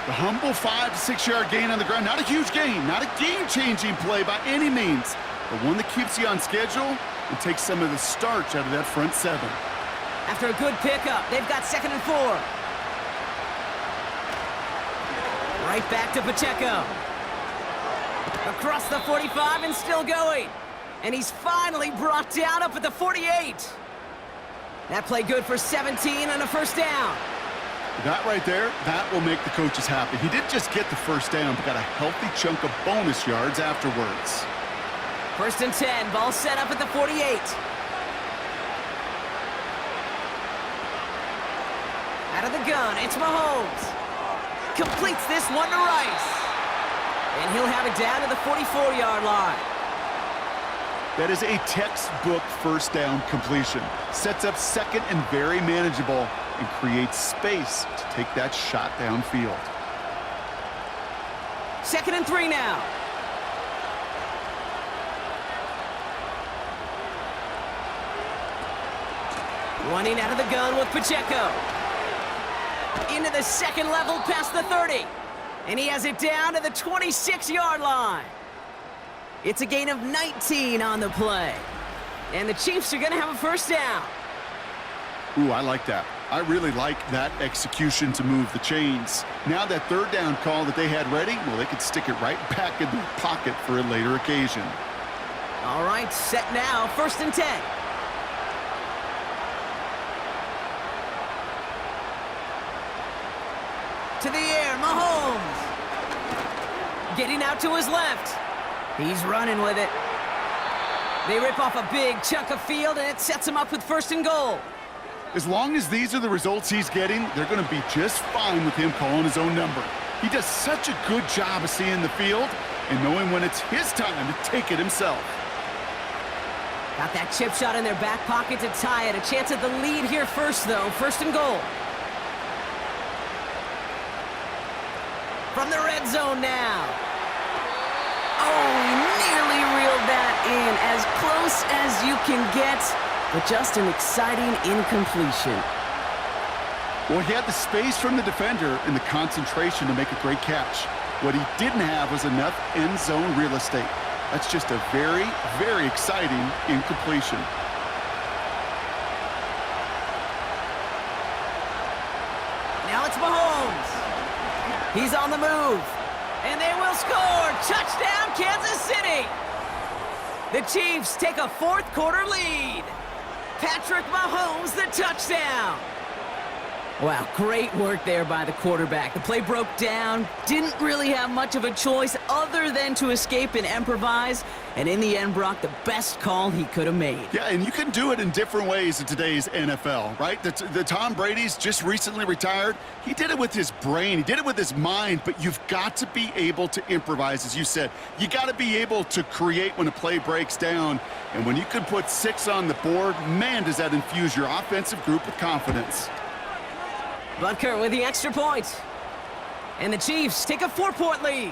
The humble 5 to 6 yard gain on the ground. Not a huge gain, not a game-changing play by any means, but one that keeps you on schedule and takes some of the starch out of that front 7. After a good pickup, they've got 2nd and 4. Right back to Pacheco. Across the 45 and still going. And he's finally brought down up at the 48. That play good for 17 and a 1st down. That right there, that will make the coaches happy. He didn't just get the 1st down, but got a healthy chunk of bonus yards afterwards. 1st and 10, ball set up at the 48. Out of the gun, it's Mahomes. Completes this one to Rice. And he'll have it down to the 44-yard line. That is a textbook 1st down completion. Sets up 2nd and very manageable and creates space to take that shot downfield. 2nd and 3 now. Running out of the gun with Pacheco. Into the 2nd level past the 30. And he has it down to the 26-yard line. It's a gain of 19 on the play. And the Chiefs are going to have a 1st down. Ooh, I like that. I really like that execution to move the chains. Now that 3rd down call that they had ready, well, they could stick it right back in the pocket for a later occasion. All right, set now, 1st and 10. To the air, Mahomes. Getting out to his left. He's running with it. They rip off a big chunk of field, and it sets him up with 1st and goal. As long as these are the results he's getting, they're going to be just fine with him calling his own number. He does such a good job of seeing the field and knowing when it's his time to take it himself. Got that chip shot in their back pocket to tie it. A chance at the lead here first, though. 1st and goal. From the red zone now. Oh, he nearly reeled that in as close as you can get, but just an exciting incompletion. Well, he had the space from the defender and the concentration to make a great catch. What he didn't have was enough end zone real estate. That's just a very, very exciting incompletion. Now it's Mahomes. He's on the move. And they will score. Touchdown, Kansas City. The Chiefs take a fourth-quarter lead. Patrick Mahomes, the touchdown. Wow, great work there by the quarterback. The play broke down, didn't really have much of a choice other than to escape and improvise, and in the end, Brock, the best call he could have made. Yeah, and you can do it in different ways in today's NFL, right? The Tom Brady's just recently retired. He did it with his brain. He did it with his mind, but you've got to be able to improvise, as you said. You got to be able to create when a play breaks down, and when you can put 6 on the board, man, does that infuse your offensive group with confidence. Butker with the extra point. And the Chiefs take a 4-point lead.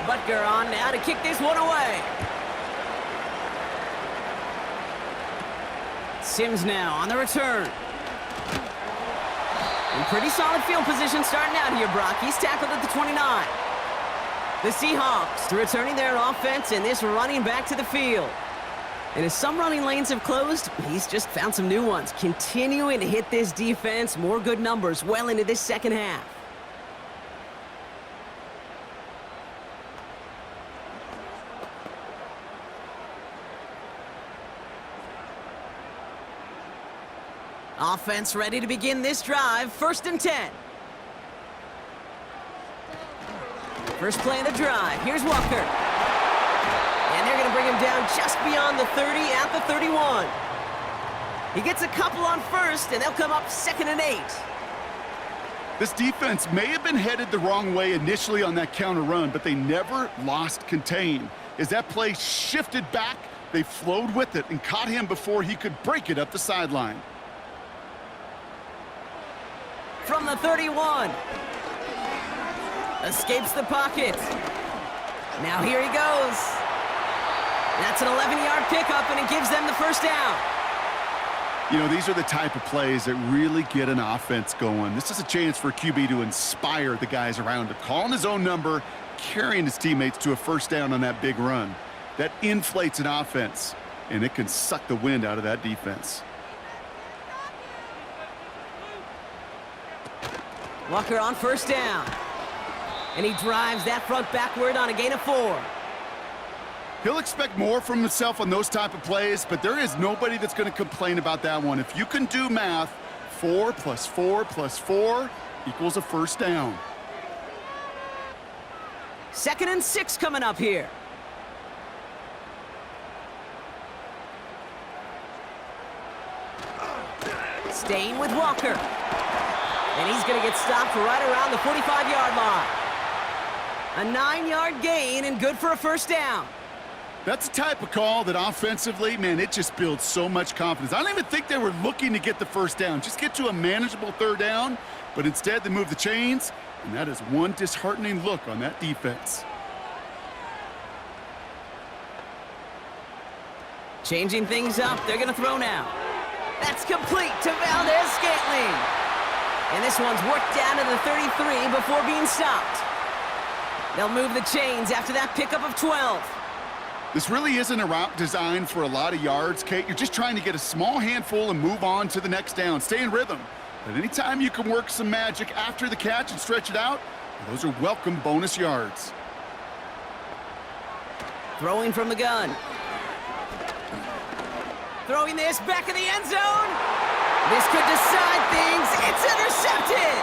Butker on now to kick this one away. Sims now on the return. In pretty solid field position starting out here, Brock. He's tackled at the 29. The Seahawks returning their offense and this running back to the field. And as some running lanes have closed, he's just found some new ones. Continuing to hit this defense, more good numbers well into this second half. Offense ready to begin this drive. 1st and 10. First play of the drive. Here's Walker. And they're going to bring him down just beyond the 30 at the 31. He gets a couple on first, and they'll come up 2nd and 8. This defense may have been headed the wrong way initially on that counter run, but they never lost contain. As that play shifted back, they flowed with it and caught him before he could break it up the sideline. From the 31. Escapes the pocket. Now here he goes. That's an 11-yard pickup, and it gives them the first down. You know, these are the type of plays that really get an offense going. This is a chance for a QB to inspire the guys around him. Calling his own number, carrying his teammates to a first down on that big run. That inflates an offense, and it can suck the wind out of that defense. Walker on first down. And he drives that front backward on a gain of 4. He'll expect more from himself on those type of plays, but there is nobody that's going to complain about that one. If you can do math, 4 plus 4 plus 4 equals a first down. 2nd and 6 coming up here. Staying with Walker. And he's going to get stopped right around the 45-yard line. A 9-yard gain and good for a first down. That's the type of call that offensively, man, it just builds so much confidence. I don't even think they were looking to get the first down. Just get to a manageable 3rd down, but instead they move the chains, and that is one disheartening look on that defense. Changing things up, they're going to throw now. That's complete to Valdez-Scantling. And this one's worked down to the 33 before being stopped. They'll move the chains after that pickup of 12. This really isn't a route designed for a lot of yards, Kate. You're just trying to get a small handful and move on to the next down. Stay in rhythm. But anytime you can work some magic after the catch and stretch it out, those are welcome bonus yards. Throwing from the gun. Throwing this back in the end zone. This could decide things. It's intercepted.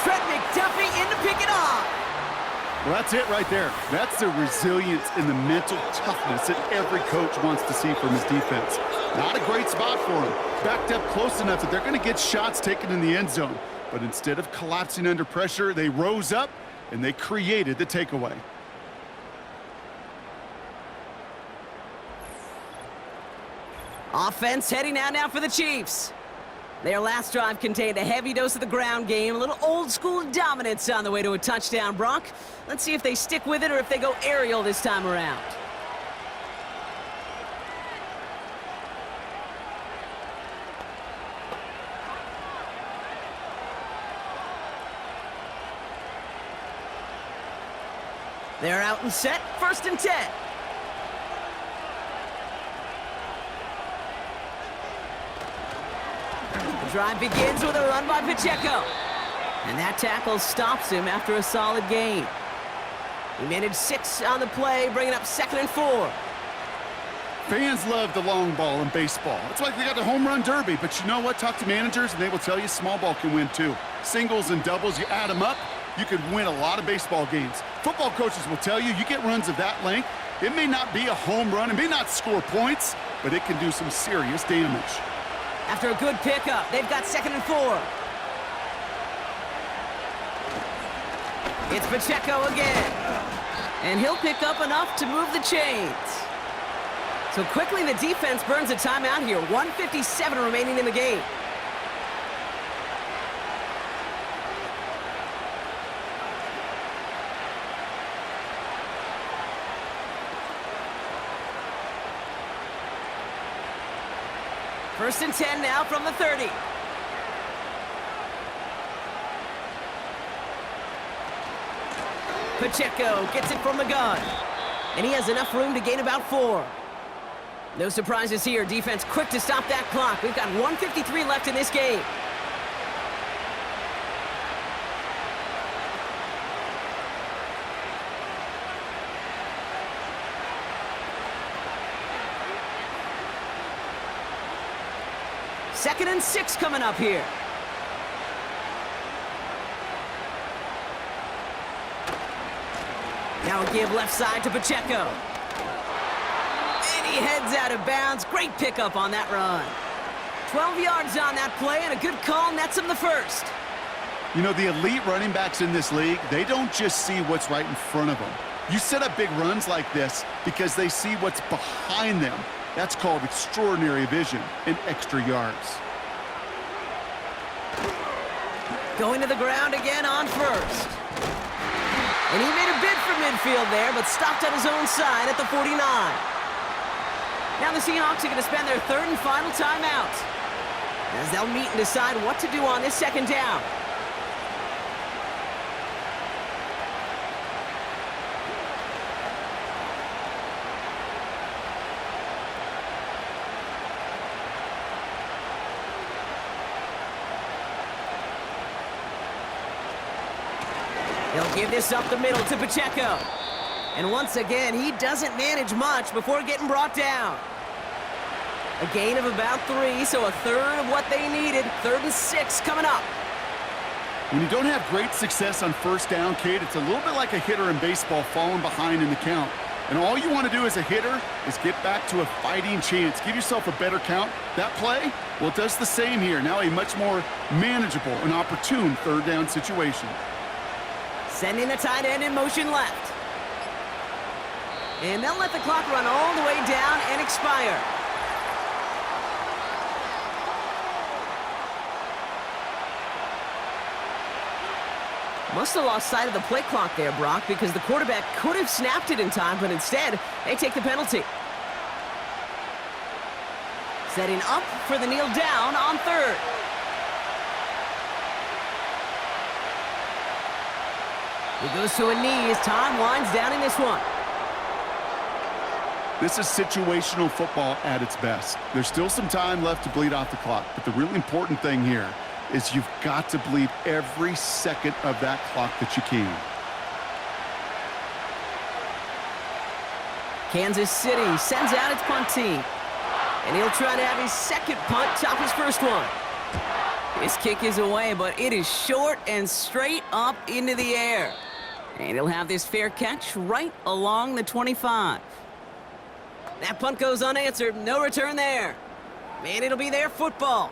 Trent McDuffie in to pick it off. Well, that's it right there. That's the resilience and the mental toughness that every coach wants to see from his defense. Not a great spot for him. Backed up close enough that they're going to get shots taken in the end zone. But instead of collapsing under pressure, they rose up and they created the takeaway. Offense heading out now for the Chiefs. Their last drive contained a heavy dose of the ground game, a little old-school dominance on the way to a touchdown, Brock. Let's see if they stick with it or if they go aerial this time around. They're out and set, 1st and 10. The drive begins with a run by Pacheco. And that tackle stops him after a solid gain. He managed 6 on the play, bringing up 2nd and 4. Fans love the long ball in baseball. It's like they got the home run derby, but you know what? Talk to managers and they will tell you small ball can win too. Singles and doubles, you add them up, you could win a lot of baseball games. Football coaches will tell you get runs of that length. It may not be a home run, it may not score points, but it can do some serious damage. After a good pickup, they've got 2nd and 4. It's Pacheco again. And he'll pick up enough to move the chains. So quickly the defense burns a timeout here. 1:57 remaining in the game. First and 10 now from the 30. Pacheco gets it from the gun. And he has enough room to gain about 4. No surprises here. Defense quick to stop that clock. We've got 1:53 left in this game. Second and 6 coming up here. Now a give left side to Pacheco. And he heads out of bounds. Great pickup on that run. 12 yards on that play, and a good call nets him the first. You know, the elite running backs in this league, they don't just see what's right in front of them. You set up big runs like this because they see what's behind them. That's called extraordinary vision and extra yards. Going to the ground again on first. And he made a bid for midfield there, but stopped on his own side at the 49. Now the Seahawks are going to spend their 3rd and final timeout, as they'll meet and decide what to do on this 2nd down. He'll give this up the middle to Pacheco. And once again, he doesn't manage much before getting brought down. A gain of about 3, so a 1/3 of what they needed. 3rd and 6 coming up. When you don't have great success on 1st down, Kate, it's a little bit like a hitter in baseball falling behind in the count. And all you want to do as a hitter is get back to a fighting chance. Give yourself a better count. That play, well, it does the same here. Now a much more manageable and opportune 3rd down situation. Sending the tight end in motion left. And they'll let the clock run all the way down and expire. Must have lost sight of the play clock there, Brock, because the quarterback could have snapped it in time, but instead, they take the penalty. Setting up for the kneel down on 3rd. He goes to a knee as time winds down in this one. This is situational football at its best. There's still some time left to bleed off the clock, but the really important thing here is you've got to bleed every second of that clock that you can. Kansas City sends out its punt team. And he'll try to have his 2nd punt top his 1st one. His kick is away, but it is short and straight up into the air. And he'll have this fair catch right along the 25. That punt goes unanswered. No return there. And it'll be their football.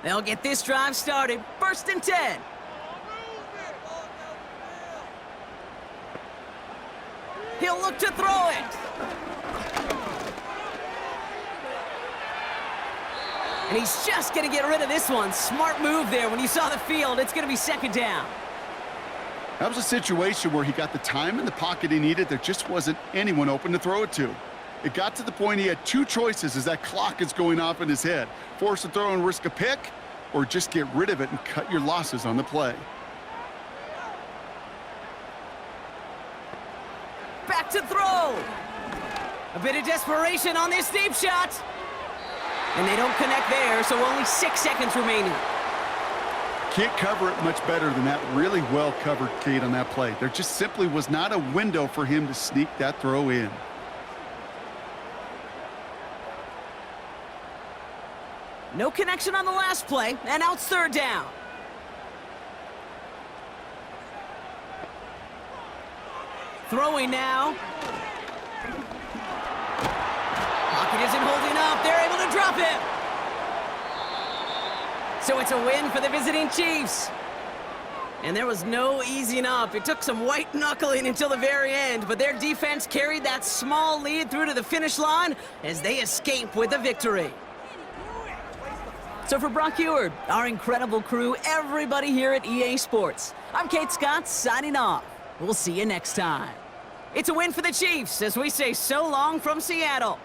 They'll get this drive started. 1st and 10. He'll look to throw it. And he's just going to get rid of this one. Smart move there. When you saw the field, it's going to be 2nd down. That was a situation where he got the time in the pocket he needed. There just wasn't anyone open to throw it to. It got to the point he had 2 choices as that clock is going off in his head. Force a throw and risk a pick, or just get rid of it and cut your losses on the play. Back to throw. A bit of desperation on this deep shot. And they don't connect there, so only 6 seconds remaining. Can't cover it much better than that really well-covered Kate on that play. There just simply was not a window for him to sneak that throw in. No connection on the last play, and now it's 3rd down. Throwing now. Pocket isn't holding up. They're able to drop him. So it's a win for the visiting Chiefs. And there was no easing up. It took some white knuckling until the very end, but their defense carried that small lead through to the finish line as they escape with the victory. So for Brock Eward, our incredible crew, everybody here at EA Sports, I'm Kate Scott signing off. We'll see you next time. It's a win for the Chiefs as we say so long from Seattle.